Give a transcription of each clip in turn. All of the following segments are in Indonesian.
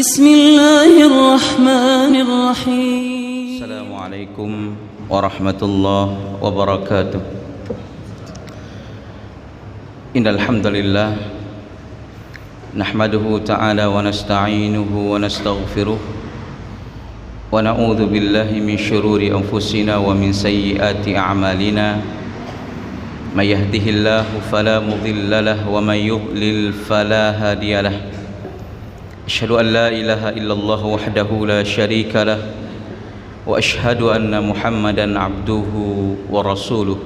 بسم الله الرحمن الرحيم. السلام عليكم ورحمة الله وبركاته. إن الحمد لله نحمده تعالى ونستعينه ونستغفره ونعوذ بالله من شرور أنفسنا ومن سيئات أعمالنا. من يهده الله فلا مضل له ومن يضلل فلا هادي له. أشهد أن لا إله إلا الله وحده لا شريك له وأشهد أن محمدا عبده ورسوله.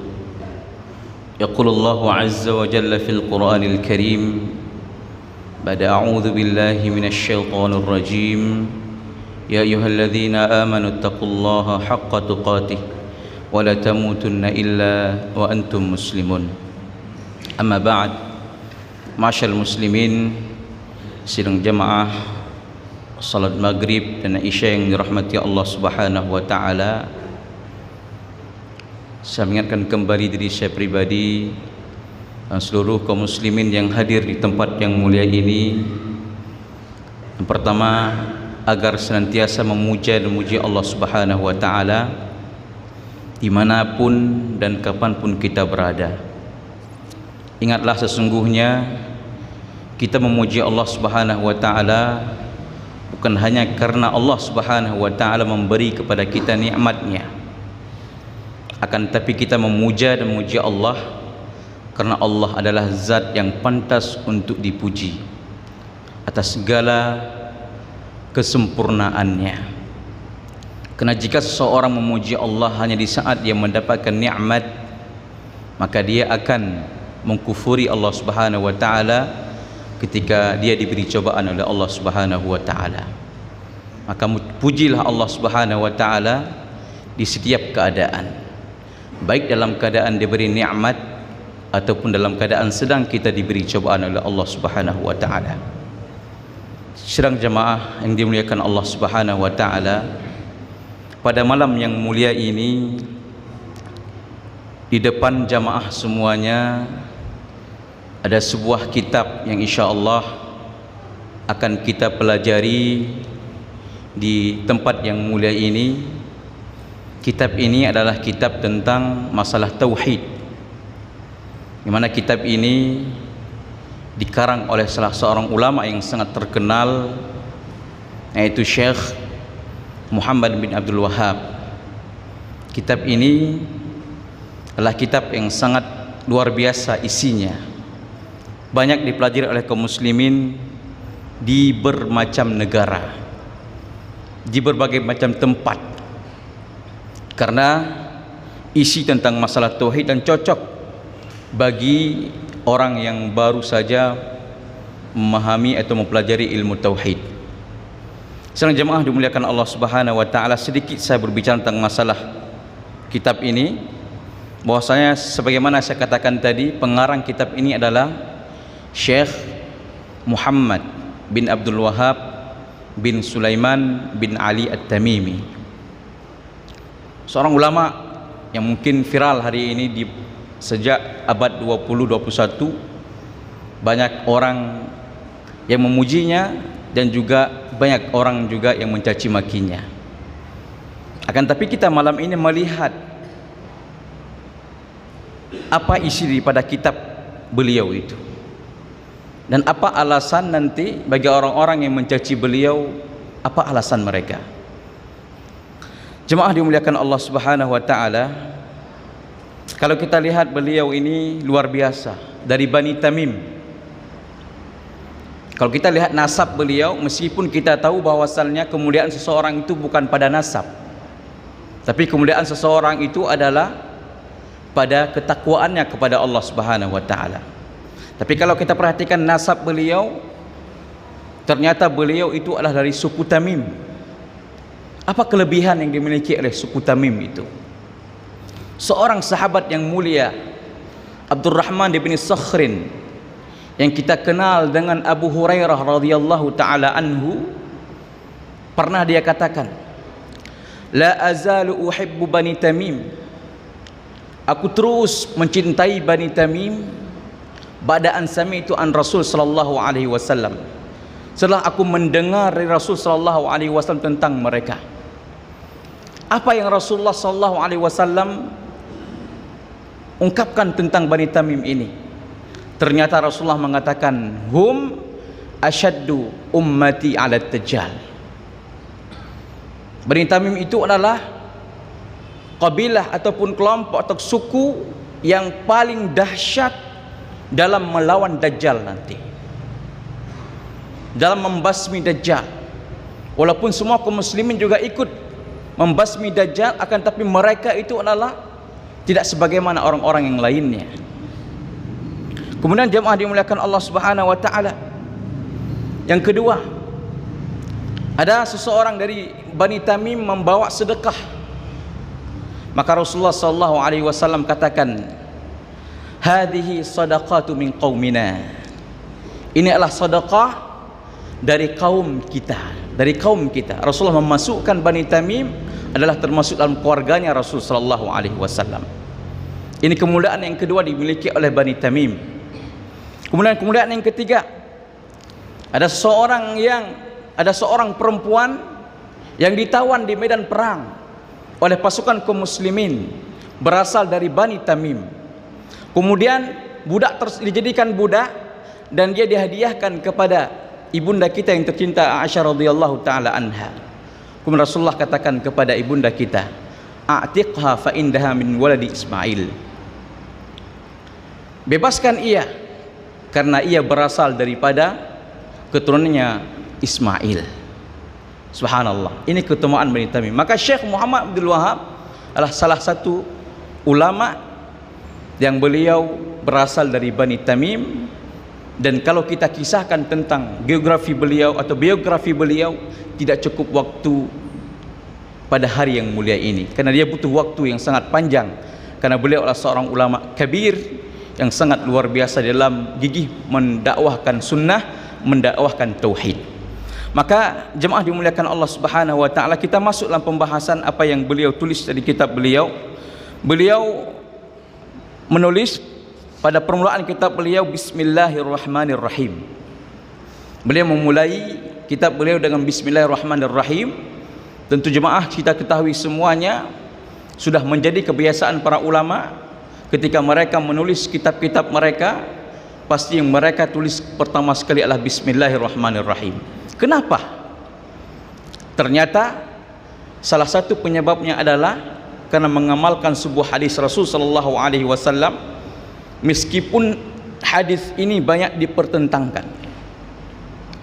يقول الله عز وجل في القرآن الكريم بعد أعوذ بالله من الشيطان الرجيم: يا أيها الذين آمنوا اتقوا الله حق تقاته ولا تموتن إلا وأنتم مسلمون. أما بعد، معاشر المسlimin, sidang jamaah salat maghrib dan isya yang dirahmati Allah Subhanahu wa taala, saya mengingatkan kembali diri saya pribadi dan seluruh kaum muslimin yang hadir di tempat yang mulia ini. Yang pertama, agar senantiasa memuja dan memuji Allah Subhanahu wa taala dimanapun dan kapanpun kita berada. Ingatlah, sesungguhnya kita memuji Allah Subhanahu wa taala bukan hanya karena Allah Subhanahu wa taala memberi kepada kita nikmatnya, akan tetapi kita memuja dan memuji Allah karena Allah adalah zat yang pantas untuk dipuji atas segala kesempurnaannya. Karena jika seseorang memuji Allah hanya di saat dia mendapatkan nikmat, maka dia akan mengkufuri Allah Subhanahu wa taala ketika dia diberi cobaan oleh Allah Subhanahu wa taala. Maka pujilah Allah Subhanahu wa taala di setiap keadaan, baik dalam keadaan diberi nikmat ataupun dalam keadaan sedang kita diberi cobaan oleh Allah Subhanahu wa taala. Sidang jamaah yang dimuliakan Allah Subhanahu wa taala, pada malam yang mulia ini di depan jamaah semuanya ada sebuah kitab yang insya-Allah akan kita pelajari di tempat yang mulia ini. Kitab ini adalah kitab tentang masalah tauhid, di mana kitab ini dikarang oleh salah seorang ulama yang sangat terkenal, yaitu Syekh Muhammad bin Abdul Wahhab. Kitab ini adalah kitab yang sangat luar biasa isinya, banyak dipelajari oleh kaum muslimin di bermacam negara, di berbagai macam tempat, karena isi tentang masalah tauhid dan cocok bagi orang yang baru saja memahami atau mempelajari ilmu tauhid. Sedang jemaah dimuliakan Allah Subhanahu wa taala, sedikit saya berbicara tentang masalah kitab ini. Bahwasanya sebagaimana saya katakan tadi, pengarang kitab ini adalah Syekh Muhammad bin Abdul Wahhab bin Sulaiman bin Ali At-Tamimi, seorang ulama yang mungkin viral hari ini sejak abad 20-21. Banyak orang yang memujinya dan juga banyak orang juga yang mencaci makinya. Akan tapi kita malam ini melihat apa isi daripada kitab beliau itu, dan apa alasan nanti bagi orang-orang yang mencaci beliau, apa alasan mereka. Jemaah dimuliakan Allah Subhanahu wa taala, kalau kita lihat beliau ini luar biasa, dari Bani Tamim. Kalau kita lihat nasab beliau, meskipun kita tahu bahwasannya kemuliaan seseorang itu bukan pada nasab, tapi kemuliaan seseorang itu adalah pada ketakwaannya kepada Allah Subhanahu wa taala. Tapi kalau kita perhatikan nasab beliau, ternyata beliau itu adalah dari suku Tamim. Apa kelebihan yang dimiliki oleh suku Tamim itu? Seorang sahabat yang mulia, Abdurrahman bin Sakhrin, yang kita kenal dengan Abu Hurairah radhiyallahu taala anhu, pernah dia katakan, la azalu uhibbu Bani Tamim, aku terus mencintai Bani Tamim ba'da an sami'tu an Rasul sallallahu alaihi wasallam, setelah aku mendengar dari Rasul sallallahu alaihi wasallam tentang mereka. Apa yang Rasulullah sallallahu alaihi wasallam ungkapkan tentang Bani Tamim ini? Ternyata Rasulullah mengatakan, hum asyaddu ummati 'ala Dajjal. Bani Tamim itu adalah kabilah ataupun kelompok atau suku yang paling dahsyat dalam melawan Dajjal nanti, dalam membasmi Dajjal. Walaupun semua kaum muslimin juga ikut membasmi Dajjal, akan tapi mereka itu adalah tidak sebagaimana orang-orang yang lainnya. Kemudian jemaah dimuliakan Allah Subhanahu wa taala, yang kedua, ada seseorang dari Bani Tamim membawa sedekah. Maka Rasulullah sallallahu alaihi wasallam katakan, hadhihi sadaqatu min qaumina. Ini adalah sedekah dari kaum kita, dari kaum kita. Rasulullah memasukkan Bani Tamim adalah termasuk dalam keluarganya Rasul sallallahu alaihi wasallam. Ini kemuliaan yang kedua dimiliki oleh Bani Tamim. Kemudian kemuliaan yang ketiga, ada seorang perempuan yang ditawan di medan perang oleh pasukan kaum muslimin, berasal dari Bani Tamim. Kemudian dijadikan budak dan dia dihadiahkan kepada ibunda kita yang tercinta Aisyah radhiyallahu taala anha. Kemudian Rasulullah katakan kepada ibunda kita, a'tiqha fa indaha min waladi Ismail. Bebaskan ia karena ia berasal daripada keturunannya Ismail. Subhanallah, ini keutamaan Bani Tamim. Maka Syekh Muhammad Abdul Wahab adalah salah satu ulama yang beliau berasal dari Bani Tamim. Dan kalau kita kisahkan tentang geografi beliau atau biografi beliau, tidak cukup waktu pada hari yang mulia ini, karena dia butuh waktu yang sangat panjang, karena beliau adalah seorang ulama kabir yang sangat luar biasa dalam gigih mendakwahkan sunnah, mendakwahkan tauhid. Maka jemaah dimuliakan Allah Subhanahu wa taala, kita masuk dalam pembahasan apa yang beliau tulis dari kitab beliau. Beliau menulis pada permulaan kitab beliau, Bismillahirrahmanirrahim. Beliau memulai kitab beliau dengan Bismillahirrahmanirrahim. Tentu jemaah kita ketahui semuanya, sudah menjadi kebiasaan para ulama ketika mereka menulis kitab-kitab mereka, pasti yang mereka tulis pertama sekali adalah Bismillahirrahmanirrahim. Kenapa? Ternyata salah satu penyebabnya adalah karena mengamalkan sebuah hadis Rasul sallallahu alaihi wasallam, meskipun hadis ini banyak dipertentangkan.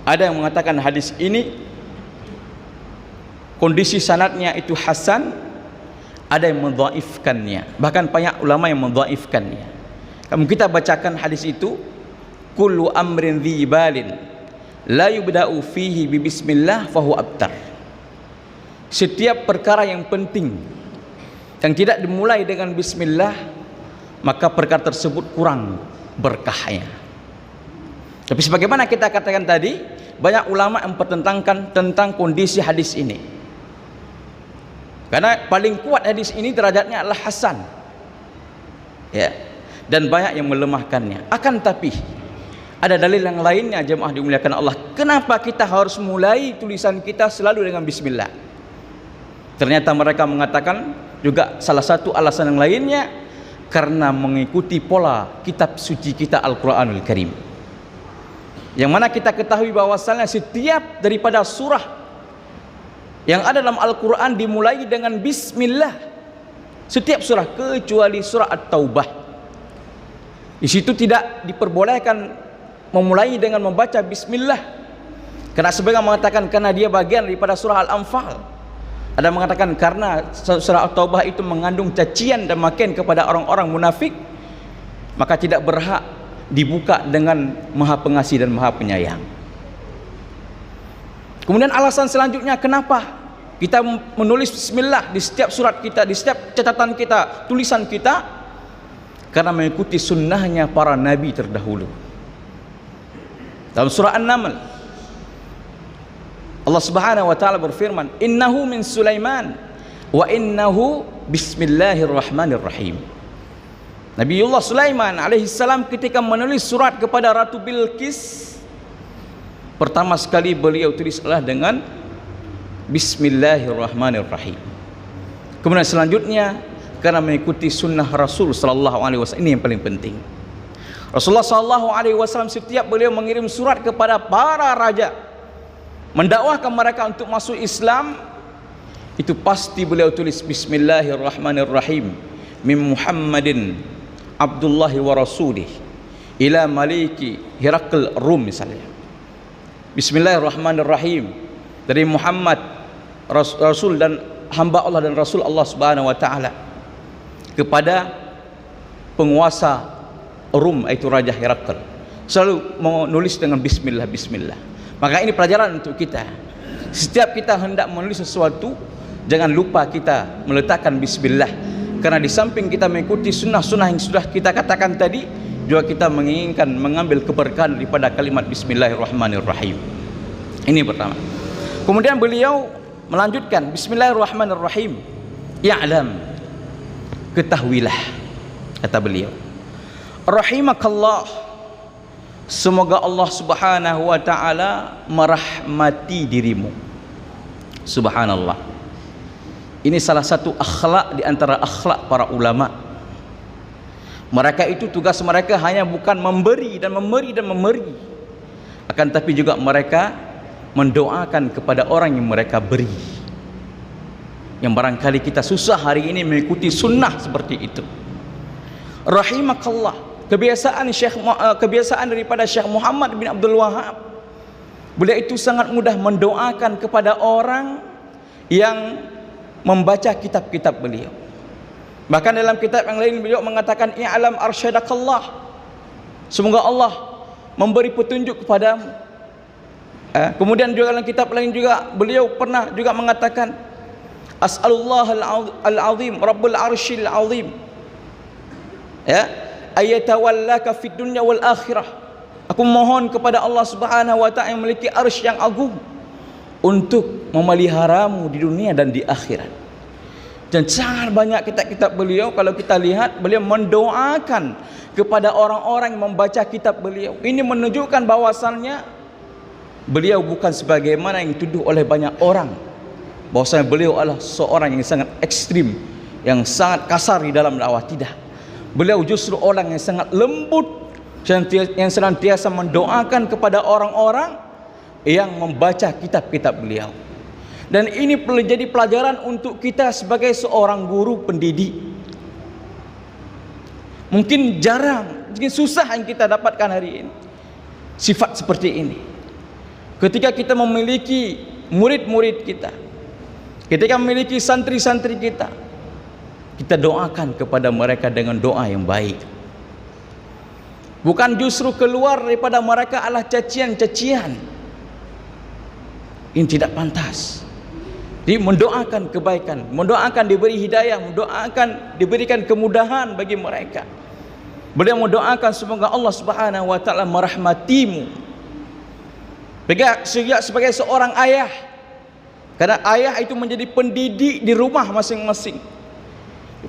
Ada yang mengatakan hadis ini kondisi sanadnya itu hasan, ada yang mendhaifkannya, bahkan banyak ulama yang mendhaifkannya. Kalau kita bacakan hadis itu, kullu amrin dzibalin la yubda'u fihi bi bismillah fahu abtar. Setiap perkara yang penting yang tidak dimulai dengan bismillah, maka perkara tersebut kurang berkahnya. Tapi sebagaimana kita katakan tadi, banyak ulama yang mempertentangkan tentang kondisi hadis ini, karena paling kuat hadis ini derajatnya adalah hasan, ya, dan banyak yang melemahkannya. Akan tapi ada dalil yang lainnya, jemaah dimuliakan Allah, kenapa kita harus mulai tulisan kita selalu dengan bismillah. Ternyata mereka mengatakan juga salah satu alasan yang lainnya karena mengikuti pola kitab suci kita Al-Quranul Karim, yang mana kita ketahui bahwasannya setiap daripada surah yang ada dalam Al-Quran dimulai dengan bismillah. Setiap surah kecuali surah At-Taubah, di situ tidak diperbolehkan memulai dengan membaca bismillah, karena sebagian mengatakan karena dia bagian daripada surah Al-Anfal. Ada mengatakan karena surah At-Taubah itu mengandung cacian dan makian kepada orang-orang munafik, maka tidak berhak dibuka dengan Maha Pengasih dan Maha Penyayang. Kemudian alasan selanjutnya kenapa kita menulis bismillah di setiap surat kita, di setiap catatan kita, tulisan kita, karena mengikuti sunnahnya para nabi terdahulu. Dalam surah An-Naml, Allah Subhanahu wa taala berfirman, innahu min Sulaiman wa innahu bismillahirrahmanirrahim. Nabiullah Sulaiman alaihi salam ketika menulis surat kepada Ratu Bilqis, Pertama sekali beliau tulislah dengan Bismillahirrahmanirrahim. Kemudian selanjutnya karena mengikuti sunnah Rasul sallallahu alaihi wasallam, ini yang paling penting. Rasulullah sallallahu alaihi wasallam setiap beliau mengirim surat kepada para raja mendakwahkan mereka untuk masuk Islam, itu pasti beliau tulis Bismillahirrahmanirrahim min Muhammadin Abdullahi wa Rasulih ila Maliki Hirakl Rum misalnya. Bismillahirrahmanirrahim dari Muhammad Rasul dan hamba Allah dan Rasul Allah Subhanahu wa taala kepada penguasa Rum, yaitu Raja Hirakl. Selalu menulis dengan bismillah, bismillah. Maka ini pelajaran untuk kita. Setiap kita hendak menulis sesuatu, jangan lupa kita meletakkan bismillah. Karena di samping kita mengikuti sunnah-sunnah yang sudah kita katakan tadi, juga kita menginginkan mengambil keberkahan daripada kalimat Bismillahirrahmanirrahim. Ini pertama. Kemudian beliau melanjutkan Bismillahirrahmanirrahim. Ya'lam, ketahuilah, kata beliau, rahimakallah, semoga Allah Subhanahu wa taala merahmati dirimu. Subhanallah. Ini salah satu akhlak di antara akhlak para ulama. Mereka itu tugas mereka hanya bukan memberi dan memberi dan memberi, akan tapi juga mereka mendoakan kepada orang yang mereka beri. Yang barangkali kita susah hari ini mengikuti sunnah seperti itu. Rahimakallah, kebiasaan daripada Syekh Muhammad bin Abdul Wahab, beliau itu sangat mudah mendoakan kepada orang yang membaca kitab-kitab beliau. Bahkan dalam kitab yang lain beliau mengatakan i'lam arsyadakallah, semoga Allah memberi petunjuk kepadamu. Kemudian juga dalam kitab lain juga beliau pernah juga mengatakan as'alullah al-azim rabbul arsyil azim, ya, ayatawallaka fid dunya wal akhirah, aku mohon kepada Allah Subhanahu wa taala yang memiliki arsy yang agung untuk memeliharamu di dunia dan di akhirat. Dan sangat banyak kitab-kitab beliau, kalau kita lihat beliau mendoakan kepada orang-orang yang membaca kitab beliau. Ini menunjukkan bahwasannya beliau bukan sebagaimana yang dituduh oleh banyak orang, bahwasanya beliau adalah seorang yang sangat ekstrim, yang sangat kasar di dalam dakwah. Tidak, beliau justru orang yang sangat lembut, yang senantiasa mendoakan kepada orang-orang yang membaca kitab-kitab beliau. Dan ini perlu jadi pelajaran untuk kita sebagai seorang guru pendidik. Mungkin jarang, mungkin susah yang kita dapatkan hari ini sifat seperti ini. Ketika kita memiliki murid-murid kita, ketika memiliki santri-santri kita, kita doakan kepada mereka dengan doa yang baik. Bukan justru keluar daripada mereka adalah cacian-cacian. Ini tidak pantas. Jadi mendoakan kebaikan, mendoakan diberi hidayah, mendoakan diberikan kemudahan bagi mereka. Beliau mendoakan semoga Allah Subhanahu wa taala merahmatimu. Sebagai seorang ayah, karena ayah itu menjadi pendidik di rumah masing-masing.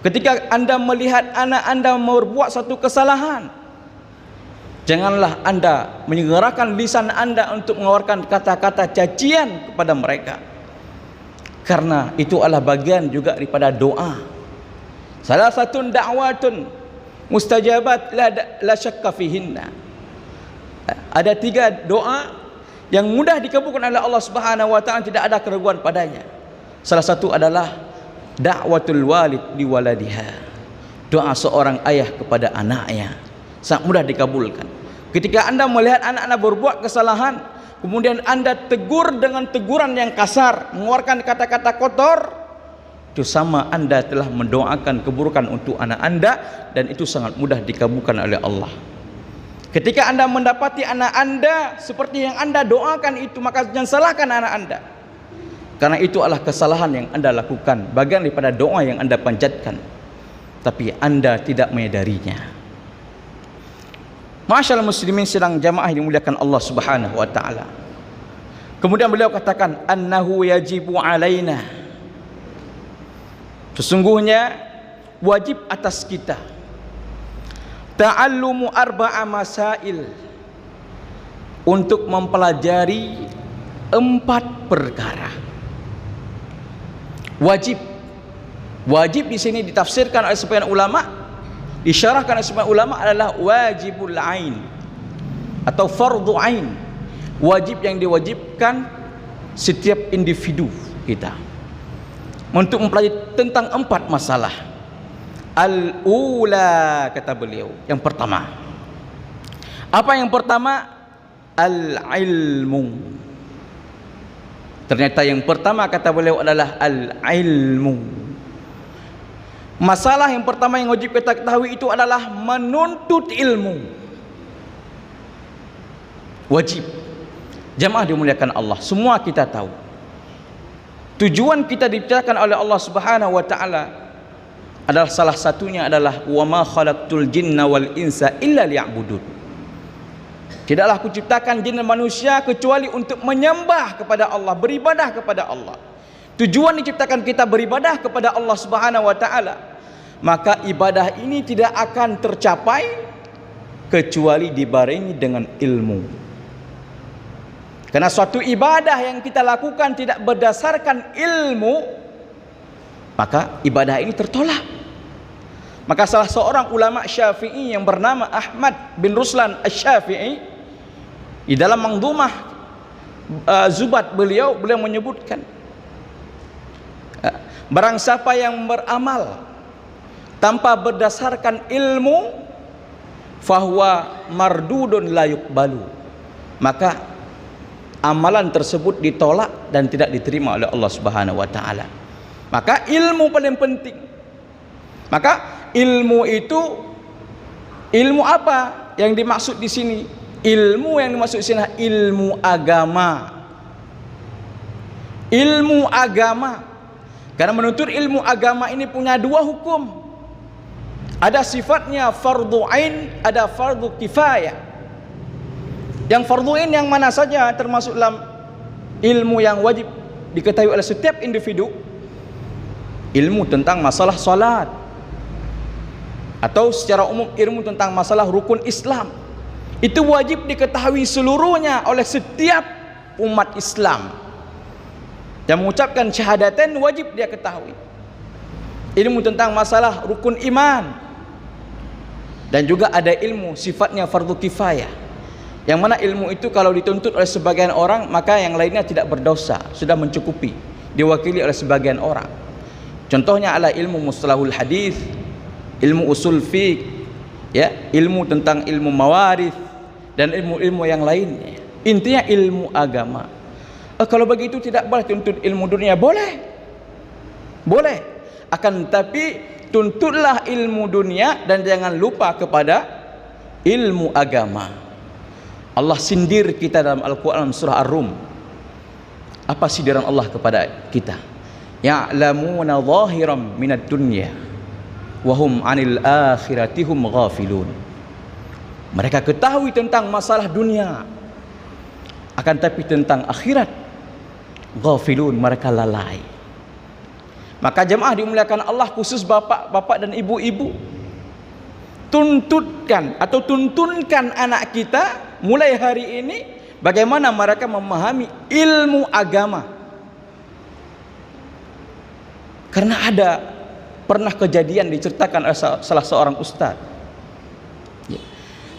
Ketika Anda melihat anak Anda berbuat satu kesalahan, janganlah Anda menyegerakan lisan Anda untuk mengeluarkan kata-kata cacian kepada mereka, karena itu adalah bagian juga daripada doa. Salah satu dakwatun mustajabat la syakka fihinna. Ada 3 doa yang mudah dikabulkan oleh Allah Subhanahu wa taala, tidak ada keraguan padanya. Salah satu adalah da'watul walid li waladiha. Doa seorang ayah kepada anaknya sangat mudah dikabulkan. Ketika Anda melihat anak Anda berbuat kesalahan, kemudian Anda tegur dengan teguran yang kasar, mengeluarkan kata-kata kotor, itu sama Anda telah mendoakan keburukan untuk anak Anda, dan itu sangat mudah dikabulkan oleh Allah. Ketika Anda mendapati anak Anda seperti yang Anda doakan itu, maka jangan salahkan anak Anda, karena itu adalah kesalahan yang Anda lakukan, bagian daripada doa yang Anda panjatkan, tapi Anda tidak menyadarinya. Masyaallah muslimin sedang jamaah yang dimuliakan Allah Subhanahu wa taala. Kemudian beliau katakan annahu yajibu alaina, sesungguhnya wajib atas kita ta'allumu arba'a masail, untuk mempelajari 4 perkara. Wajib di sini ditafsirkan oleh sebagian ulama, disyarahkan oleh sebagian ulama adalah wajibul ain atau fardhu ain, wajib yang diwajibkan setiap individu kita untuk mempelajari tentang 4 masalah. Al-ula, kata beliau, yang pertama. Apa yang pertama? Al-ilmu. Ternyata yang pertama, kata beliau, adalah al-ilmu. Masalah yang pertama yang wajib kita ketahui itu adalah menuntut ilmu. Wajib. Jamaah dimuliakan Allah, semua kita tahu tujuan kita diciptakan oleh Allah Subhanahu wa taala adalah salah satunya adalah wa ma khalaqtul jinna wal insa illa liya'budun. Tidaklah aku ciptakan jin dan manusia kecuali untuk menyembah kepada Allah, beribadah kepada Allah. Tujuan diciptakan kita beribadah kepada Allah Subhanahu wa taala. Maka ibadah ini tidak akan tercapai kecuali dibarengi dengan ilmu. Karena suatu ibadah yang kita lakukan tidak berdasarkan ilmu, maka ibadah ini tertolak. Maka salah seorang ulama Syafi'i yang bernama Ahmad bin Ruslan Asy-Syafi'i, di dalam Mangdumah Zubat beliau menyebutkan, barang siapa yang beramal tanpa berdasarkan ilmu, fahuwa mardudun la yuqbalu, maka amalan tersebut ditolak dan tidak diterima oleh Allah Subhanahu wa taala. Maka ilmu paling penting. Maka ilmu itu, ilmu apa yang dimaksud di sini? Ilmu yang dimaksud di sini ilmu agama. Ilmu agama. Karena menuntut ilmu agama ini punya 2 hukum. Ada sifatnya fardhu ain, ada fardhu kifayah. Yang fardhu ain yang mana saja termasuk dalam ilmu yang wajib diketahui oleh setiap individu. Ilmu tentang masalah salat, atau secara umum ilmu tentang masalah rukun Islam, itu wajib diketahui seluruhnya oleh setiap umat Islam. Yang mengucapkan syahadatain wajib dia ketahui. Ilmu tentang masalah rukun iman, dan juga ada ilmu sifatnya fardhu kifayah, yang mana ilmu itu kalau dituntut oleh sebagian orang maka yang lainnya tidak berdosa, sudah mencukupi, diwakili oleh sebagian orang. Contohnya adalah ilmu mustalahul hadis, ilmu usul fiqh, ya, ilmu tentang ilmu mawarith, dan ilmu-ilmu yang lainnya. Intinya ilmu agama. Kalau begitu tidak boleh tuntut ilmu dunia, boleh, akan tapi tuntutlah ilmu dunia dan jangan lupa kepada ilmu agama. Allah sindir kita dalam Al-Quran surah Ar-Rum. Apa sindiran Allah kepada kita? Ya'lamuna zahiran minad dunya wa hum 'anil akhirati hum ghafilun. Mereka ketahui tentang masalah dunia, akan tapi tentang akhirat ghafilun, mereka lalai. Maka jemaah dimuliakan Allah, khusus bapak-bapak dan ibu-ibu, tuntunkan anak kita mulai hari ini bagaimana mereka memahami ilmu agama. Karena pernah kejadian diceritakan oleh salah seorang ustaz.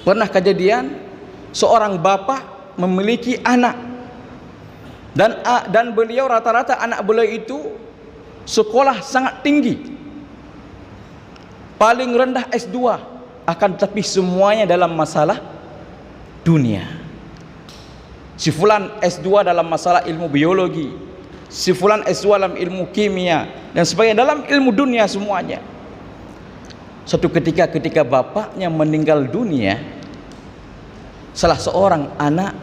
Pernah kejadian seorang bapak memiliki anak, dan beliau rata-rata anak beliau itu sekolah sangat tinggi, paling rendah S2, akan tetapi semuanya dalam masalah dunia. Si fulan S2 dalam masalah ilmu biologi, si fulan S2 dalam ilmu kimia, dan sebagainya, dalam ilmu dunia semuanya. Suatu ketika bapaknya meninggal dunia, salah seorang anak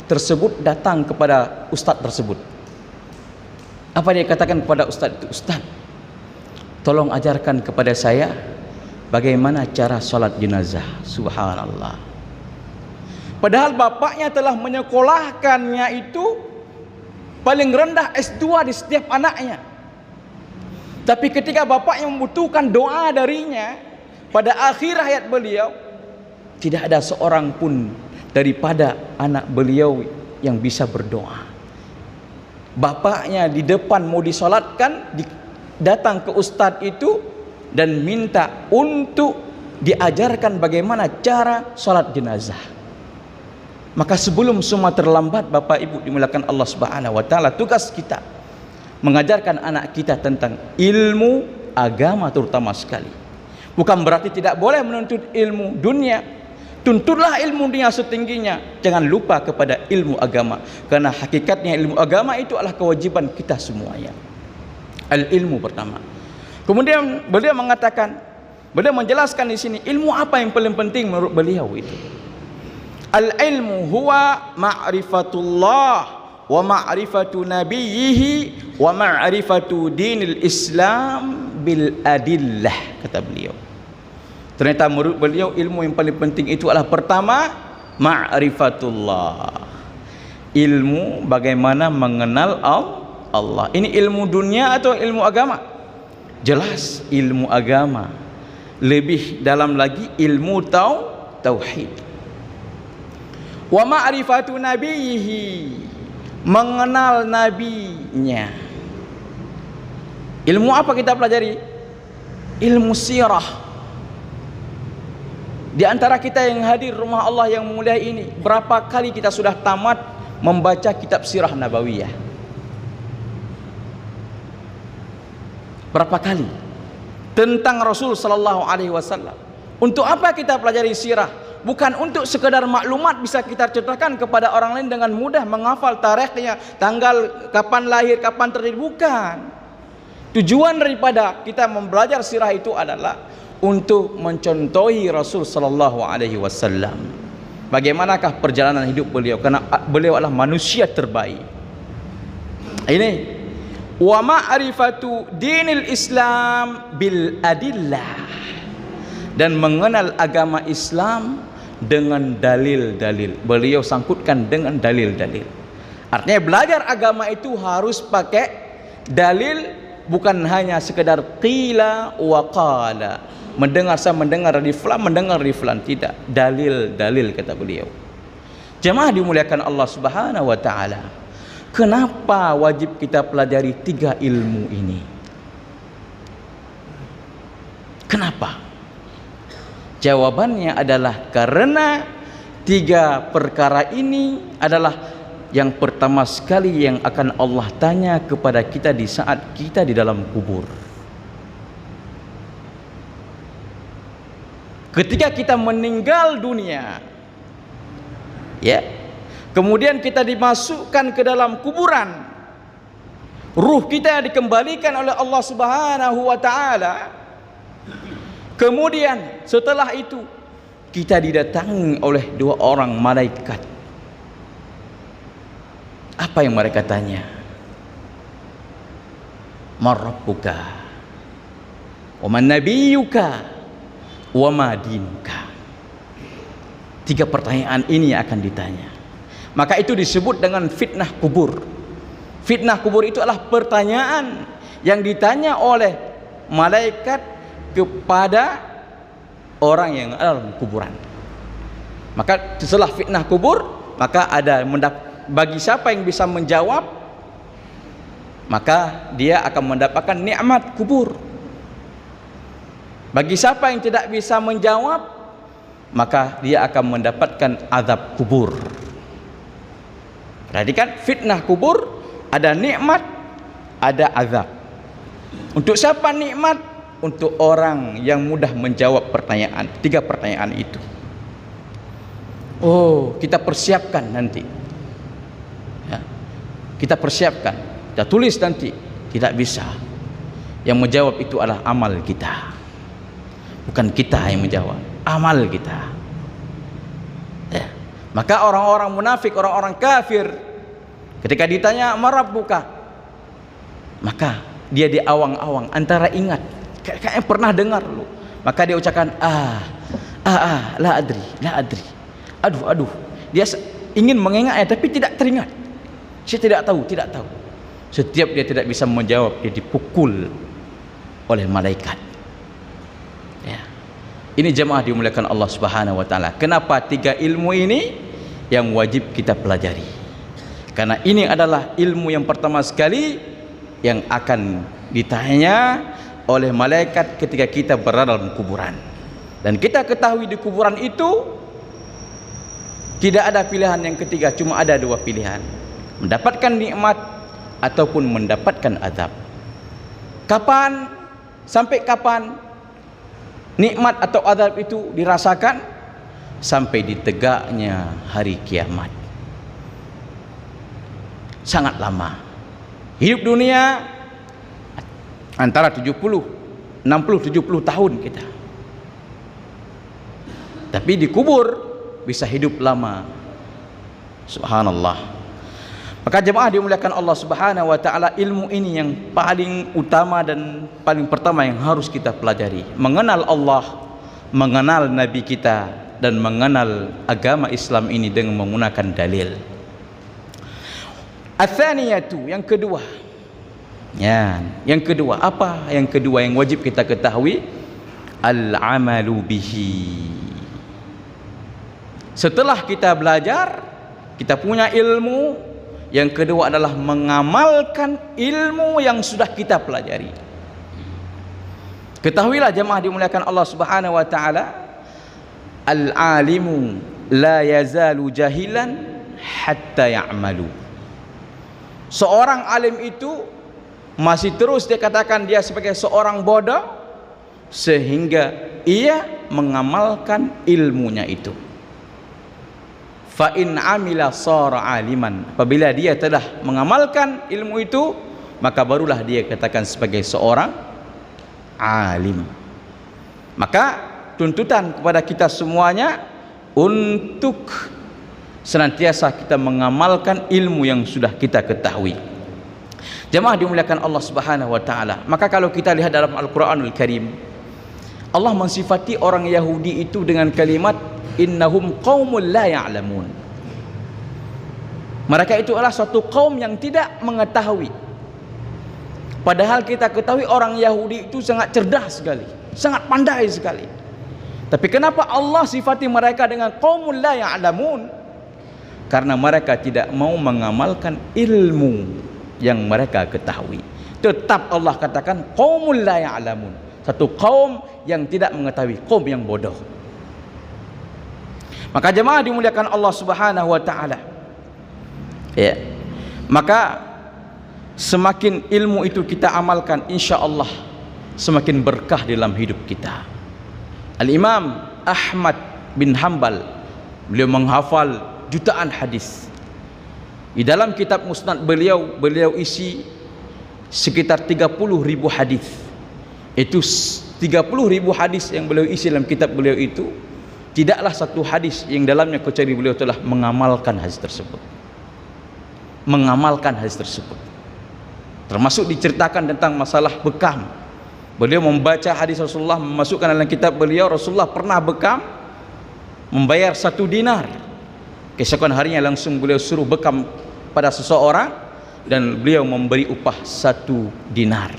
tersebut datang kepada ustadz tersebut. Apa dia katakan kepada ustadz itu? Ustadz, tolong ajarkan kepada saya bagaimana cara sholat jenazah. Subhanallah. Padahal bapaknya telah menyekolahkannya itu paling rendah S2 di setiap anaknya. Tapi ketika bapaknya membutuhkan doa darinya pada akhir hayat beliau, tidak ada seorang pun daripada anak beliau yang bisa berdoa. Bapaknya di depan mau disolatkan, datang ke ustadz itu dan minta untuk diajarkan bagaimana cara solat jenazah. Maka sebelum semua terlambat, Bapak Ibu dimuliakan Allah Subhanahu wa taala, tugas kita mengajarkan anak kita tentang ilmu agama terutama sekali. Bukan berarti tidak boleh menuntut ilmu dunia. Tuntutlah ilmu dunia setingginya. Jangan lupa kepada ilmu agama, karena hakikatnya ilmu agama itu adalah kewajiban kita semuanya. Al-ilmu pertama. Kemudian beliau mengatakan, beliau menjelaskan di sini ilmu apa yang paling penting menurut beliau itu. Al-ilmu huwa ma'rifatullah wa ma'rifatu nabiyhi wa ma'rifatu dinil Islam bil adillah, kata beliau. Ternyata menurut beliau ilmu yang paling penting itu adalah pertama ma'rifatullah, ilmu bagaimana mengenal Allah. Ini ilmu dunia atau ilmu agama? Jelas ilmu agama. Lebih dalam lagi ilmu tauhid. Wa ma'rifatu nabiyhi, mengenal nabinya. Ilmu apa kita pelajari? Ilmu sirah. Di antara kita yang hadir rumah Allah yang mulia ini, berapa kali kita sudah tamat membaca kitab sirah nabawiyah? Berapa kali? Tentang Rasul sallallahu alaihi wasallam. Untuk apa kita pelajari sirah? Bukan untuk sekedar maklumat bisa kita ceritakan kepada orang lain dengan mudah, menghafal tarikhnya, tanggal kapan lahir, kapan terjadi, bukan. Tujuan daripada kita belajar sirah itu adalah untuk mencontohi Rasul sallallahu alaihi wasallam. Bagaimanakah perjalanan hidup beliau, karena beliau adalah manusia terbaik. Ini wa ma'rifatu dinil Islam bil adillah, dan mengenal agama Islam dengan dalil-dalil. Beliau sangkutkan dengan dalil-dalil. Artinya belajar agama itu harus pakai dalil, bukan hanya sekedar qila wa qala, mendengar dari fulan, tidak. Dalil-dalil, kata beliau. Jemaah dimuliakan Allah Subhanahu wa taala. Kenapa wajib kita pelajari 3 ilmu ini? Kenapa? Jawabannya adalah karena 3 perkara ini adalah yang pertama sekali yang akan Allah tanya kepada kita di saat kita di dalam kubur. Ketika kita meninggal dunia, ya, kemudian kita dimasukkan ke dalam kuburan, ruh kita dikembalikan oleh Allah Subhanahu wa taala. Kemudian setelah itu kita didatangi oleh 2 orang malaikat. Apa yang mereka tanya? Man rabbuka wa man nabiyyuka wa ma dinuka. 3 pertanyaan ini akan ditanya. Maka itu disebut dengan fitnah kubur. Fitnah kubur itu adalah pertanyaan yang ditanya oleh malaikat kepada orang yang ada dalam kuburan. Maka setelah fitnah kubur, maka ada bagi siapa yang bisa menjawab, maka dia akan mendapatkan nikmat kubur. Bagi siapa yang tidak bisa menjawab, maka dia akan mendapatkan azab kubur. Jadi kan fitnah kubur ada nikmat, ada azab. Untuk siapa nikmat? Untuk orang yang mudah menjawab pertanyaan, 3 pertanyaan itu. Oh, kita persiapkan nanti, ya, kita persiapkan, kita tulis nanti. Tidak bisa. Yang menjawab itu adalah amal kita, bukan kita yang menjawab, amal kita, ya. Maka orang-orang munafik, orang-orang kafir, ketika ditanya marabbuka, maka dia di awang-awang antara ingat, kayaknya pernah dengar lu, maka dia ucapkan la adri, aduh, dia ingin mengingatnya tapi tidak teringat. Saya tidak tahu. Setiap dia tidak bisa menjawab, dia dipukul oleh malaikat, ya. Ini jemaah dimuliakan Allah Subhanahu wa taala. Kenapa 3 ilmu ini yang wajib kita pelajari, karena ini adalah ilmu yang pertama sekali yang akan ditanya oleh malaikat ketika kita berada dalam kuburan. Dan kita ketahui di kuburan itu tidak ada pilihan yang ketiga, cuma ada dua pilihan: mendapatkan nikmat ataupun mendapatkan azab. Kapan, sampai kapan nikmat atau azab itu dirasakan? Sampai ditegaknya hari kiamat. Sangat lama. Hidup dunia antara 60, 70 tahun kita. Tapi dikubur bisa hidup lama. Subhanallah. Maka jemaah dimuliakan Allah Subhanahu wa taala, ilmu ini yang paling utama dan paling pertama yang harus kita pelajari. Mengenal Allah, mengenal Nabi kita, dan mengenal agama Islam ini dengan menggunakan dalil. Atsaniyatu, yang kedua. Ya, yang kedua, apa yang kedua yang wajib kita ketahui? Al-amalu bihi. Setelah kita belajar, kita punya ilmu, yang kedua adalah mengamalkan ilmu yang sudah kita pelajari. Ketahuilah jemaah dimuliakan Allah Subhanahu wa taala, al-alimu la yazalu jahilan hatta ya'malu. Seorang alim itu masih terus dia katakan dia sebagai seorang bodoh sehingga ia mengamalkan ilmunya itu. Fa in amila sara aliman. Apabila dia telah mengamalkan ilmu itu, maka barulah dia katakan sebagai seorang alim. Maka tuntutan kepada kita semuanya untuk senantiasa kita mengamalkan ilmu yang sudah kita ketahui. Jemaah dimuliakan Allah Subhanahu wa taala. Maka kalau kita lihat dalam Al-Qur'anul Karim, Allah mensifati orang Yahudi itu dengan kalimat innahum qaumul la ya'lamun. Mereka itu adalah suatu kaum yang tidak mengetahui. Padahal kita ketahui orang Yahudi itu sangat cerdas sekali, sangat pandai sekali. Tapi kenapa Allah sifati mereka dengan qaumul la ya'lamun? Karena mereka tidak mau mengamalkan ilmu yang mereka ketahui. Tetap Allah katakan qaumul la ya'lamun, satu kaum yang tidak mengetahui, kaum yang bodoh. Maka jemaah dimuliakan Allah Subhanahu wa taala, ya, maka semakin ilmu itu kita amalkan, insya-Allah semakin berkah dalam hidup kita. Al-Imam Ahmad bin Hanbal, beliau menghafal jutaan hadis. Di dalam kitab Musnad beliau isi sekitar 30.000 hadis. Itu 30.000 hadis yang beliau isi dalam kitab beliau itu, tidaklah satu hadis yang dalamnya kecuali beliau telah mengamalkan hadis tersebut. Mengamalkan hadis tersebut. Termasuk diceritakan tentang masalah bekam. Beliau membaca hadis Rasulullah, memasukkan dalam kitab beliau, Rasulullah pernah bekam membayar 1 dinar. Keesokan harinya langsung beliau suruh bekam pada seseorang dan beliau memberi upah 1 dinar.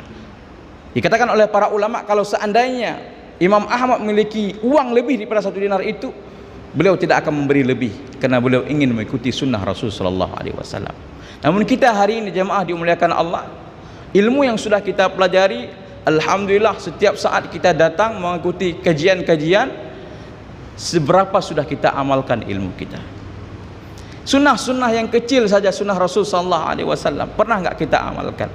Dikatakan oleh para ulama, kalau seandainya Imam Ahmad memiliki uang lebih daripada 1 dinar itu, beliau tidak akan memberi lebih, karena beliau ingin mengikuti sunnah Rasulullah SAW. Namun kita hari ini jemaah dimuliakan Allah, ilmu yang sudah kita pelajari, alhamdulillah setiap saat kita datang mengikuti kajian-kajian, seberapa sudah kita amalkan ilmu kita? Sunnah-sunnah yang kecil saja, sunnah Rasul sallallahu alaihi wasallam, pernah enggak kita amalkan?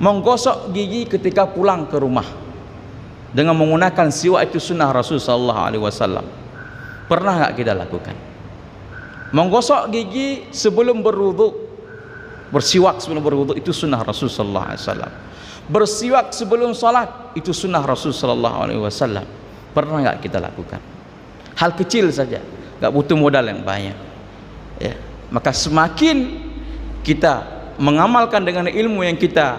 Menggosok gigi ketika pulang ke rumah dengan menggunakan siwak, itu sunnah Rasul sallallahu alaihi wasallam. Pernah enggak kita lakukan? Menggosok gigi sebelum berwudu, bersiwak sebelum berwudu, itu sunnah Rasul sallallahu alaihi wasallam. Bersiwak sebelum salat, itu sunnah Rasul sallallahu alaihi wasallam. Pernah enggak kita lakukan? Hal kecil saja, enggak butuh modal yang banyak. Ya, maka semakin kita mengamalkan dengan ilmu yang kita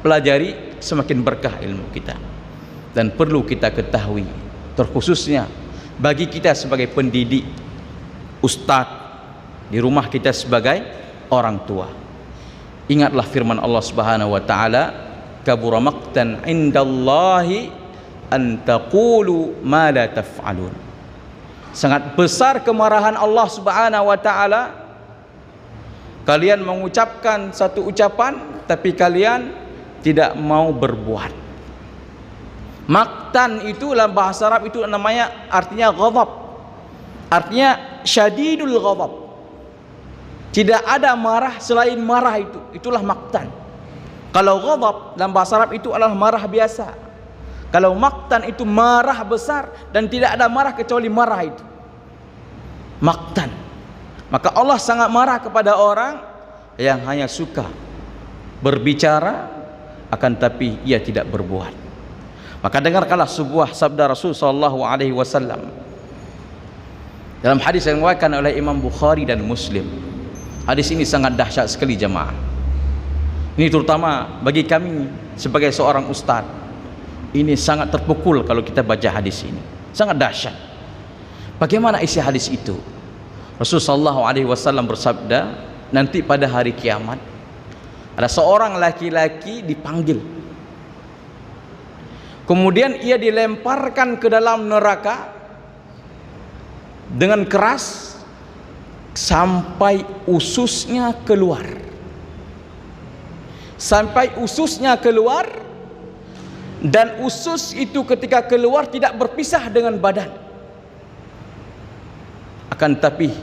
pelajari, semakin berkah ilmu kita. Dan perlu kita ketahui, terkhususnya bagi kita sebagai pendidik, ustaz, di rumah kita sebagai orang tua, ingatlah firman Allah Subhanahu wa taala, kabura maqtan indallahi an taqulu ma la taf'alun. sangat besar kemarahan Allah Subhanahu wa taala. Kalian mengucapkan satu ucapan tapi kalian tidak mau berbuat. Maktan itu dalam bahasa Arab itu namanya, artinya ghadab, artinya syadidul ghadab. Tidak ada marah selain marah itu, itulah maktan. Kalau ghadab dalam bahasa Arab itu adalah marah biasa. Kalau maktan itu marah besar dan tidak ada marah kecuali marah itu, maktan. Maka Allah sangat marah kepada orang yang hanya suka berbicara akan tapi ia tidak berbuat. Maka dengarkanlah sebuah sabda Rasul sallallahu alaihi wasallam dalam hadis yang diriwayatkan oleh Imam Bukhari dan Muslim. Hadis ini sangat dahsyat sekali jemaah. Ini terutama bagi kami sebagai seorang ustaz. Ini sangat terpukul kalau kita baca hadis ini. Sangat dahsyat. Bagaimana isi hadis itu? Rasul sallallahu alaihi wasallam bersabda, nanti pada hari kiamat ada seorang laki-laki dipanggil. Kemudian ia dilemparkan ke dalam neraka dengan keras sampai ususnya keluar. Sampai ususnya keluar, dan usus itu ketika keluar tidak berpisah dengan badan. Akan tapi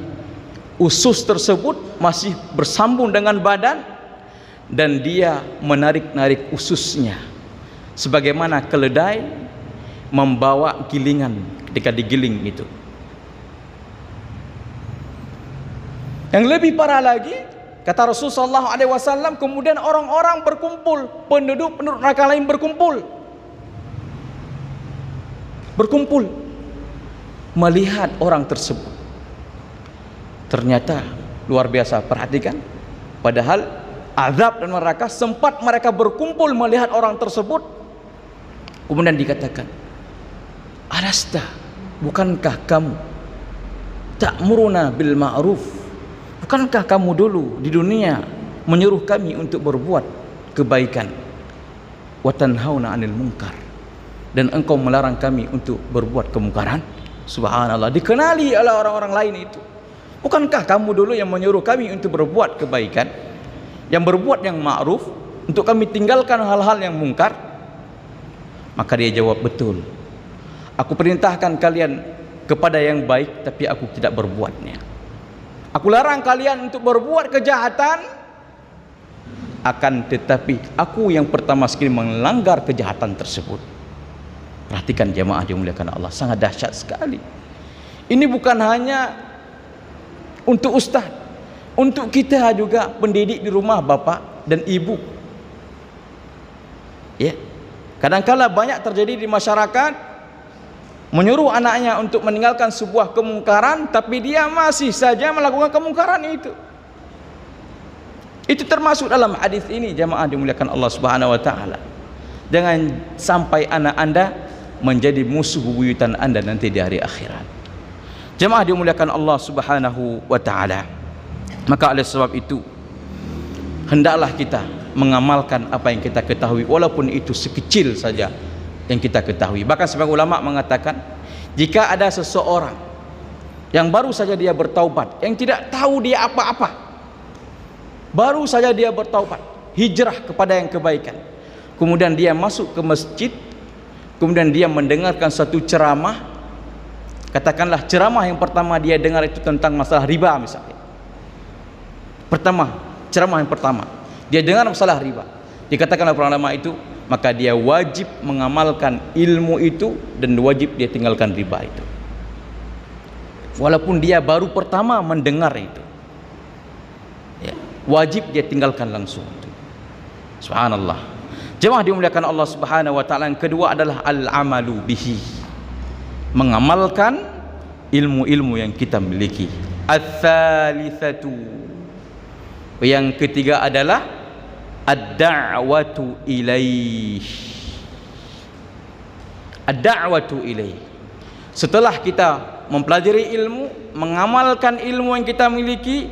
usus tersebut masih bersambung dengan badan dan dia menarik-narik ususnya sebagaimana keledai membawa gilingan ketika digiling itu. Yang lebih parah lagi, kata Rasulullah SAW, kemudian orang-orang berkumpul, penduduk neraka lain berkumpul melihat orang tersebut. Ternyata luar biasa, perhatikan, padahal azab dan neraka sempat mereka berkumpul melihat orang tersebut. Kemudian dikatakan, alasta, bukankah kamu ta'muruna bil ma'ruf, bukankah kamu dulu di dunia menyuruh kami untuk berbuat kebaikan, wa tanhauna 'anil munkar, dan engkau melarang kami untuk berbuat kemungkaran? Subhanallah, dikenali oleh orang-orang lain itu. Bukankah kamu dulu yang menyuruh kami untuk berbuat kebaikan, yang berbuat yang ma'ruf, untuk kami tinggalkan hal-hal yang mungkar? Maka dia jawab, betul, aku perintahkan kalian kepada yang baik tapi aku tidak berbuatnya. Aku larang kalian untuk berbuat kejahatan, akan tetapi aku yang pertama sekali melanggar kejahatan tersebut. Perhatikan jemaah dimuliakan Allah, sangat dahsyat sekali. Ini bukan hanya untuk ustaz, untuk kita juga pendidik di rumah, bapak dan ibu. Ya, kadang-kala banyak terjadi di masyarakat, menyuruh anaknya untuk meninggalkan sebuah kemungkaran, tapi dia masih saja melakukan kemungkaran itu. Itu termasuk dalam hadis ini jemaah dimuliakan Allah Subhanahu wa taala. Jangan sampai anak Anda menjadi musuh bebuyutan Anda nanti di hari akhirat. Jemaah dimuliakan Allah Subhanahu wa taala. Maka oleh sebab itu hendaklah kita mengamalkan apa yang kita ketahui, walaupun itu sekecil saja yang kita ketahui. Bahkan sebagian ulama mengatakan, jika ada seseorang yang baru saja dia bertaubat, yang tidak tahu dia apa-apa, baru saja dia bertaubat, hijrah kepada yang kebaikan, kemudian dia masuk ke masjid, kemudian dia mendengarkan satu ceramah, katakanlah ceramah yang pertama dia dengar itu tentang masalah riba misalnya. Ceramah yang pertama dia dengar masalah riba, dikatakan oleh para ulama itu, maka dia wajib mengamalkan ilmu itu dan wajib dia tinggalkan riba itu, walaupun dia baru pertama mendengar itu, ya, wajib dia tinggalkan langsung itu. Subhanallah. Jemaah dimuliakan Allah Subhanahu wa taala. Yang kedua adalah al-amalu bihi, mengamalkan ilmu-ilmu yang kita miliki. Ats-tsalitsatu, yang ketiga adalah ad-da'watu ilaih. Ad-da'watu ilaih, setelah kita mempelajari ilmu, mengamalkan ilmu yang kita miliki,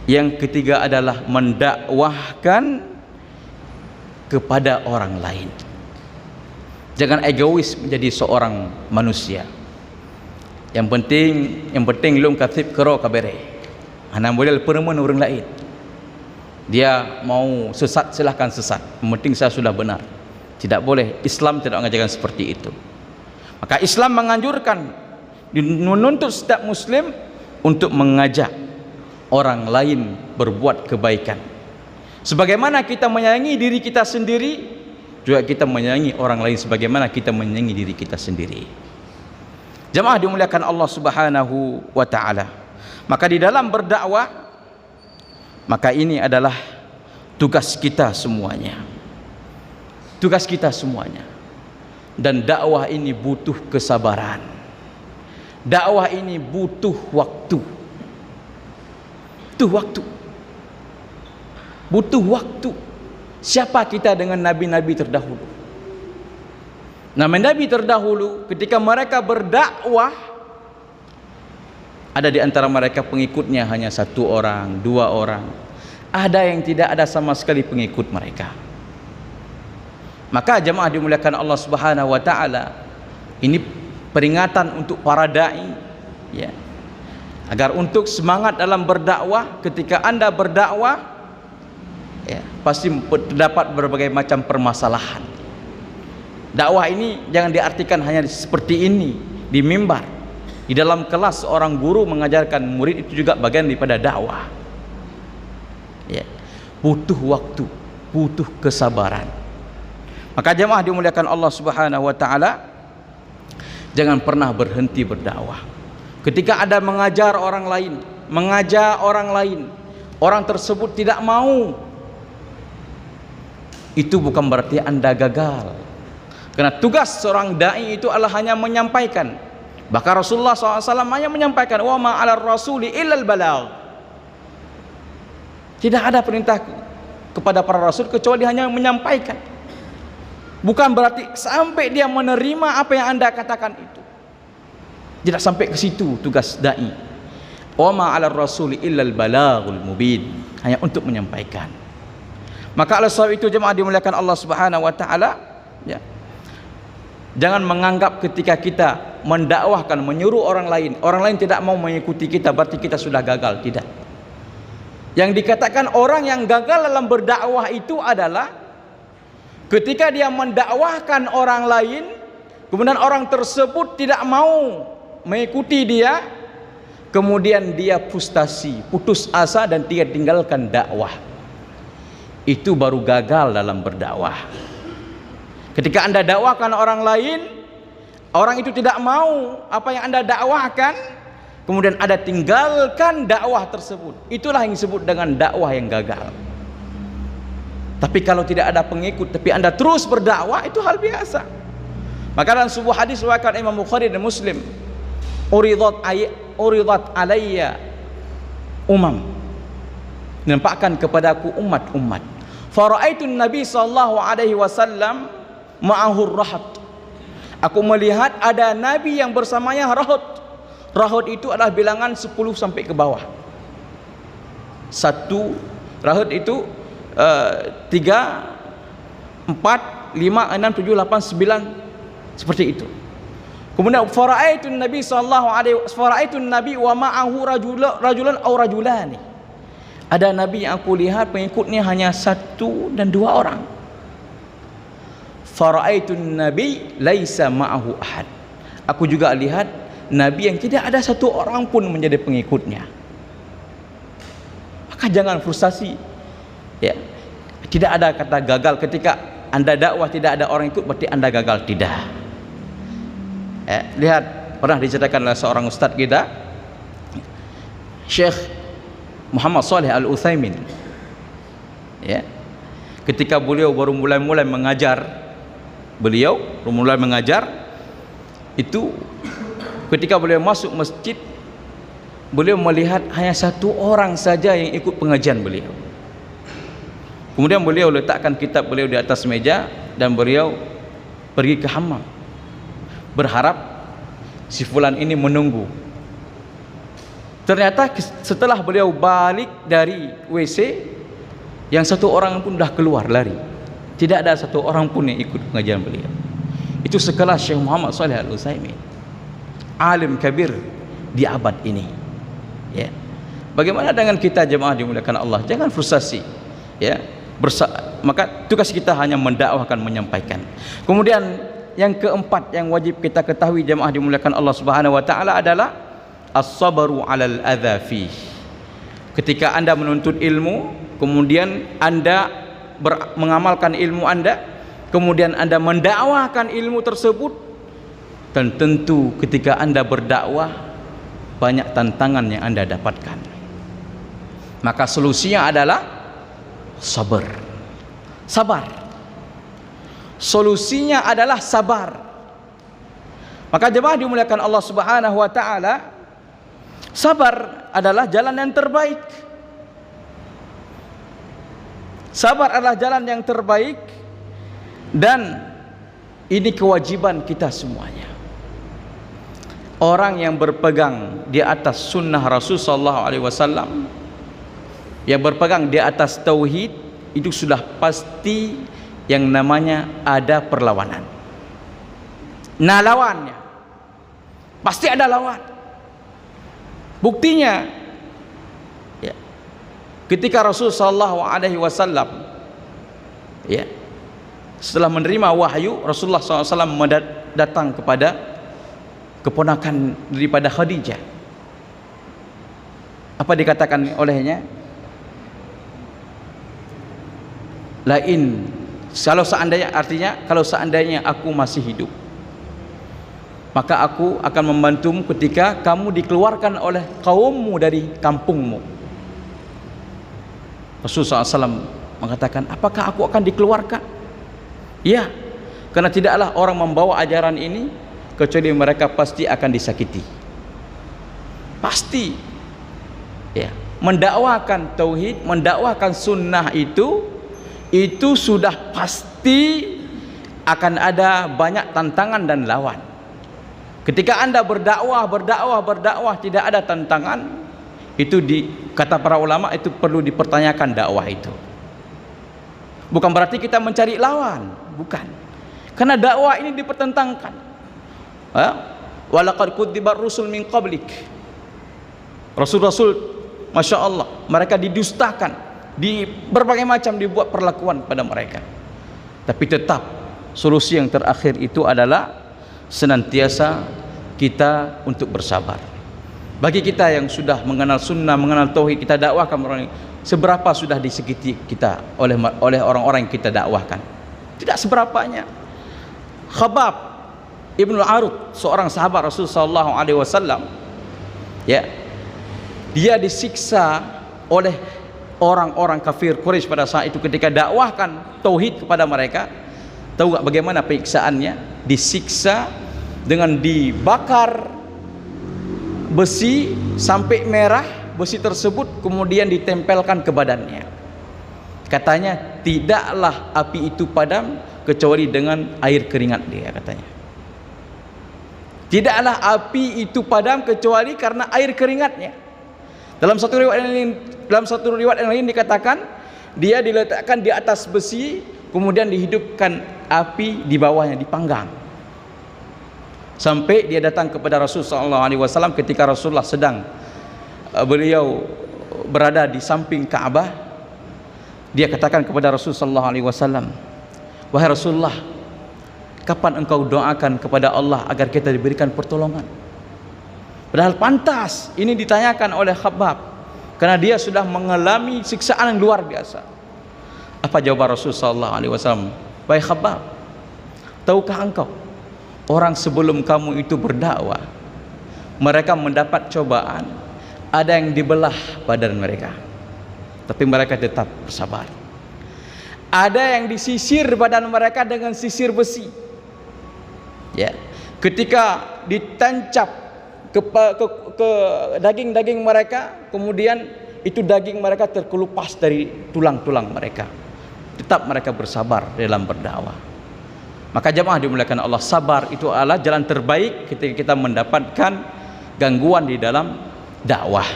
yang ketiga adalah mendakwahkan kepada orang lain. Jangan egois menjadi seorang manusia. Yang penting lum katib kero kabere. Anak boleh pereman orang lain. Dia mau sesat silahkan sesat. Yang penting saya sudah benar. Tidak boleh. Islam tidak mengajarkan seperti itu. Maka Islam menganjurkan, menuntut setiap Muslim untuk mengajak orang lain berbuat kebaikan. Sebagaimana kita menyayangi diri kita sendiri, juga kita menyayangi orang lain sebagaimana kita menyayangi diri kita sendiri. Jemaah dimuliakan Allah Subhanahu wa taala. Maka di dalam berdakwah, maka ini adalah tugas kita semuanya. Tugas kita semuanya. Dan dakwah ini butuh kesabaran. Dakwah ini butuh waktu. Butuh waktu. Butuh waktu. Siapa kita dengan nabi-nabi terdahulu? Nabi terdahulu ketika mereka berdakwah, ada di antara mereka pengikutnya hanya 1 orang, 2 orang. Ada yang tidak ada sama sekali pengikut mereka. Maka jemaah dimuliakan Allah Subhanahu wa taala, ini peringatan untuk para dai, ya. Agar untuk semangat dalam berdakwah. Ketika Anda berdakwah, ya, pasti terdapat berbagai macam permasalahan. Dakwah ini jangan diartikan hanya seperti ini di mimbar. Di dalam kelas seorang guru mengajarkan murid, itu juga bagian daripada dakwah. Ya. Butuh waktu, butuh kesabaran. Maka jemaah dimuliakan Allah Subhanahu wa taala, jangan pernah berhenti berdakwah. Ketika Anda mengajar orang lain, orang tersebut tidak mau, itu bukan berarti Anda gagal. Karena tugas seorang dai itu adalah hanya menyampaikan. Bahkan Rasulullah SAW hanya menyampaikan, wa ma 'alar rasuli illal balagh. Tidak ada perintah kepada para rasul kecuali hanya menyampaikan. Bukan berarti sampai dia menerima apa yang Anda katakan itu. Tidak sampai ke situ tugas dai. Wa ma 'alar rasuli illal balaghul mubin. Hanya untuk menyampaikan. Maka oleh sebab itu jemaah dimuliakan Allah Subhanahu wa taala, ya. Jangan menganggap ketika kita mendakwahkan, menyuruh orang lain tidak mau mengikuti kita berarti kita sudah gagal. Tidak. Yang dikatakan orang yang gagal dalam berdakwah itu adalah ketika dia mendakwahkan orang lain, kemudian orang tersebut tidak mau mengikuti dia, kemudian dia frustasi, putus asa dan dia tinggalkan dakwah. Itu baru gagal dalam berdakwah. Ketika Anda dakwahkan orang lain, orang itu tidak mau apa yang Anda dakwahkan, kemudian Anda tinggalkan dakwah tersebut, itulah yang disebut dengan dakwah yang gagal. Tapi kalau tidak ada pengikut tapi Anda terus berdakwah, itu hal biasa. Maka dalam sebuah hadis riwayat Imam Bukhari dan Muslim, uridat alayya nampakkan kepadaku umat-umat. Fara'aitun Nabi sallallahu alaihi wasallam ma'ahur rahat. Aku melihat ada nabi yang bersamanya rahat. Rahat itu adalah bilangan 10 sampai ke bawah. 1 rahat itu 3 4 5 6 7 8 9 seperti itu. Kemudian fara'aitun Nabi sallallahu alaihi fara'aitun Nabi wa ma'ahu rajulan aw rajulani. Ada nabi yang aku lihat pengikutnya hanya 1 dan 2 orang. Fara'aitun Nabi laisa ma'ahu ahad. Aku juga lihat nabi yang tidak ada 1 orang pun menjadi pengikutnya. Maka jangan frustasi. Ya. Tidak ada kata gagal ketika Anda dakwah tidak ada orang ikut berarti Anda gagal, tidak. Lihat, pernah diceritakan oleh seorang ustaz kita, Syekh Muhammad Saleh Al-Utsaimin. Ya. Ketika beliau baru mulai mengajar, itu ketika beliau masuk masjid, beliau melihat hanya 1 orang saja yang ikut pengajian beliau. Kemudian beliau letakkan kitab beliau di atas meja dan beliau pergi ke hammam, berharap si fulan ini menunggu. Ternyata setelah beliau balik dari WC, yang 1 orang pun dah keluar lari. Tidak ada 1 orang pun yang ikut pengajian beliau. Itu sekelas Syekh Muhammad Saleh Al-Utsaimin. alim kabir di abad ini. Ya. Bagaimana dengan kita jemaah dimuliakan Allah? Jangan frustasi. Ya. Maka tugas kita hanya mendakwahkan, menyampaikan. Kemudian yang keempat yang wajib kita ketahui jemaah dimuliakan Allah Subhanahu wa taala adalah as-sabru 'alal adza fi. Ketika Anda menuntut ilmu, kemudian Anda mengamalkan ilmu Anda, kemudian Anda mendakwahkan ilmu tersebut, dan tentu ketika Anda berdakwah banyak tantangan yang Anda dapatkan. Maka solusinya adalah sabar. Sabar. Solusinya adalah sabar. Maka jemaah dimuliakan Allah Subhanahu wa taala, sabar adalah jalan yang terbaik. Sabar adalah jalan yang terbaik, dan ini kewajiban kita semuanya. Orang yang berpegang di atas sunnah Rasul sallallahu alaihi wasallam, yang berpegang di atas tauhid, itu sudah pasti yang namanya ada perlawanan. Nah, lawannya pasti ada lawan. Buktinya ya, ketika Rasul sallallahu alaihi wasallam ya, setelah menerima wahyu, Rasulullah SAW datang kepada keponakan daripada Khadijah. Apa dikatakan olehnya? Lain, kalau seandainya, artinya kalau seandainya aku masih hidup, maka aku akan membantumu ketika kamu dikeluarkan oleh kaummu dari kampungmu. Rasulullah SAW mengatakan, apakah aku akan dikeluarkan? Ya, karena tidaklah orang membawa ajaran ini kecuali mereka pasti akan disakiti. Pasti. Ya, mendakwakan tauhid, mendakwakan sunnah itu sudah pasti akan ada banyak tantangan dan lawan. Ketika Anda berdakwah tidak ada tantangan, itu kata para ulama itu perlu dipertanyakan dakwah itu. Bukan berarti kita mencari lawan, bukan. Karena dakwah ini dipertentangkan. Walaqad kudzibar rusul min qablik. Rasul-rasul, masya Allah, mereka didustakan, di berbagai macam dibuat perlakuan pada mereka. Tapi tetap solusi yang terakhir itu adalah senantiasa kita untuk bersabar. Bagi kita yang sudah mengenal sunnah, mengenal tauhid, kita dakwahkan orang ini, seberapa sudah disakiti kita oleh orang-orang yang kita dakwahkan? Tidak seberapanya. Khabbab Ibnu Arud, seorang sahabat Rasul sallallahu alaihi wasallam, ya, dia disiksa oleh orang-orang kafir Quraisy pada saat itu ketika dakwahkan tauhid kepada mereka. Tahu gak bagaimana penyiksaannya? Disiksa dengan dibakar besi sampai merah, besi tersebut kemudian ditempelkan ke badannya. Katanya tidaklah api itu padam kecuali dengan air keringat dia, katanya. Tidaklah api itu padam kecuali karena air keringatnya. Dalam satu riwayat yang lain dikatakan dia diletakkan di atas besi, kemudian dihidupkan api di bawahnya, dipanggang. Sampai dia datang kepada Rasulullah SAW ketika Rasulullah sedang beliau berada di samping Ka'bah. Dia katakan kepada Rasulullah SAW, wahai Rasulullah, kapan engkau doakan kepada Allah agar kita diberikan pertolongan? Padahal pantas ini ditanyakan oleh Khabbab, karena dia sudah mengalami siksaan yang luar biasa. Apa jawaban Rasulullah SAW? Wahai Khabbab, tahukah engkau orang sebelum kamu itu berdakwah, mereka mendapat cobaan, ada yang dibelah badan mereka, tapi mereka tetap bersabar. Ada yang disisir badan mereka dengan sisir besi, ya, ketika ditancap ke daging-daging mereka, kemudian itu daging mereka terkelupas dari tulang-tulang mereka. Tetap mereka bersabar dalam berdakwah. Maka jemaah dimuliakan Allah, sabar itu adalah jalan terbaik ketika kita mendapatkan gangguan di dalam dakwah.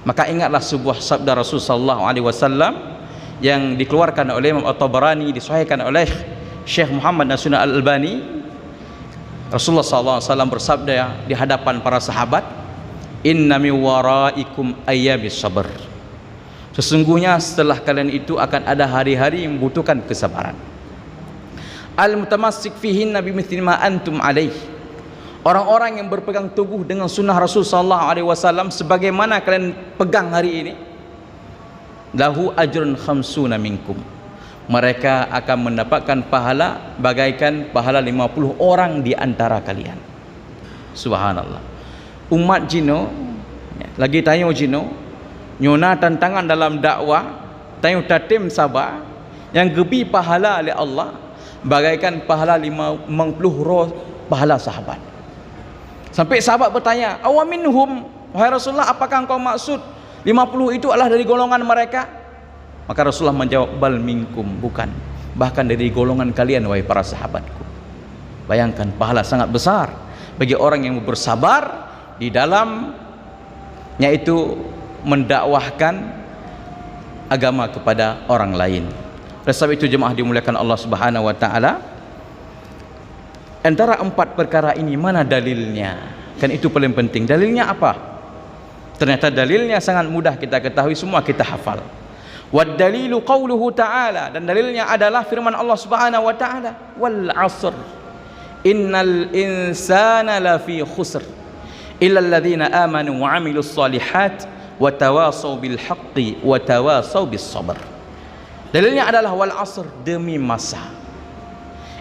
Maka ingatlah sebuah sabda Rasul sallallahu alaihi wasallam yang dikeluarkan oleh Imam At-Tabarani, disahihkan oleh Syekh Muhammad Nasruddin Al-Albani. Rasulullah SAW bersabda di hadapan para sahabat, inna mi waraikum ayyamis sabr, sesungguhnya setelah kalian itu akan ada hari-hari yang membutuhkan kesabaran. Al mutamassik fihin nabi mithli ma antum alaih, orang-orang yang berpegang teguh dengan sunnah Rasul sallallahu alaihi wasallam sebagaimana kalian pegang hari ini, lahu ajrun khamsuna minkum, mereka akan mendapatkan pahala bagaikan pahala 50 orang di antara kalian. Subhanallah. Umat jino lagi tanya jino nyona tantangan dalam dakwah, tanya tatim sabar yang gebi pahala oleh Allah bagaikan pahala 50 pahala sahabat. Sampai sahabat bertanya, awaminhum, wahai Rasulullah, apakah engkau maksud 50 itu adalah dari golongan mereka? Maka Rasulullah menjawab, bal minkum, bukan, bahkan dari golongan kalian wahai para sahabatku. Bayangkan pahala sangat besar bagi orang yang bersabar di dalam yaitu mendakwahkan agama kepada orang lain. Oleh sebab itu jemaah dimuliakan Allah Subhanahu wa taala, antara 4 perkara ini mana dalilnya? Kan itu paling penting. Dalilnya apa? Ternyata dalilnya sangat mudah kita ketahui, semua kita hafal. Wad dalilu qauluhu ta'ala, dan dalilnya adalah firman Allah Subhanahu wa taala, wal 'asr innal insana lafi khusr illa alladhina amanu wa 'amilus shalihat wa tawasaw bil haqqi wa tawasaw bis sabr. Dalilnya adalah wal 'asr, demi masa.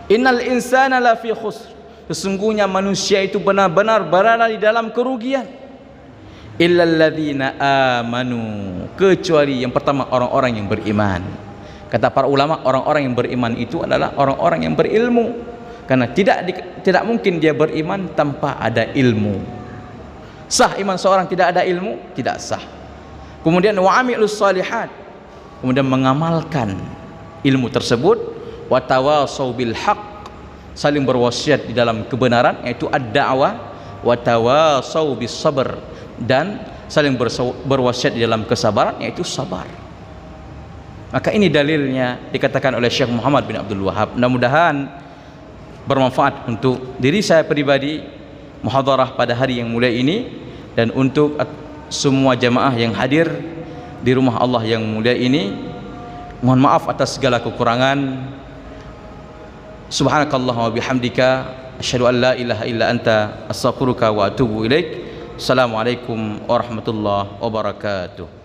Innal insana lafi khusr, sesungguhnya manusia itu benar-benar berada di dalam kerugian. Illal ladzina amanu, kecuali yang pertama orang-orang yang beriman. Kata para ulama, orang-orang yang beriman itu adalah orang-orang yang berilmu, karena tidak mungkin dia beriman tanpa ada ilmu. Sah iman seorang tidak ada ilmu? Tidak sah. Kemudian wa amilus shalihat, kemudian mengamalkan ilmu tersebut. Wa tawasau bil haqq, saling berwasiat di dalam kebenaran, yaitu ad-da'wah. Wa tawasau bis sabr, dan saling berwasiat di dalam kesabaran, yaitu sabar. Maka ini dalilnya dikatakan oleh Syekh Muhammad bin Abdul Wahab. Mudah-mudahan bermanfaat untuk diri saya pribadi muhadarah pada hari yang mulia ini, dan untuk semua jamaah yang hadir di rumah Allah yang mulia ini. Mohon maaf atas segala kekurangan. Subhanakallahumma wa bihamdika asyhadu an la ilaha illa anta astaghfiruka wa atubu ilaik. Assalamualaikum warahmatullahi wabarakatuh.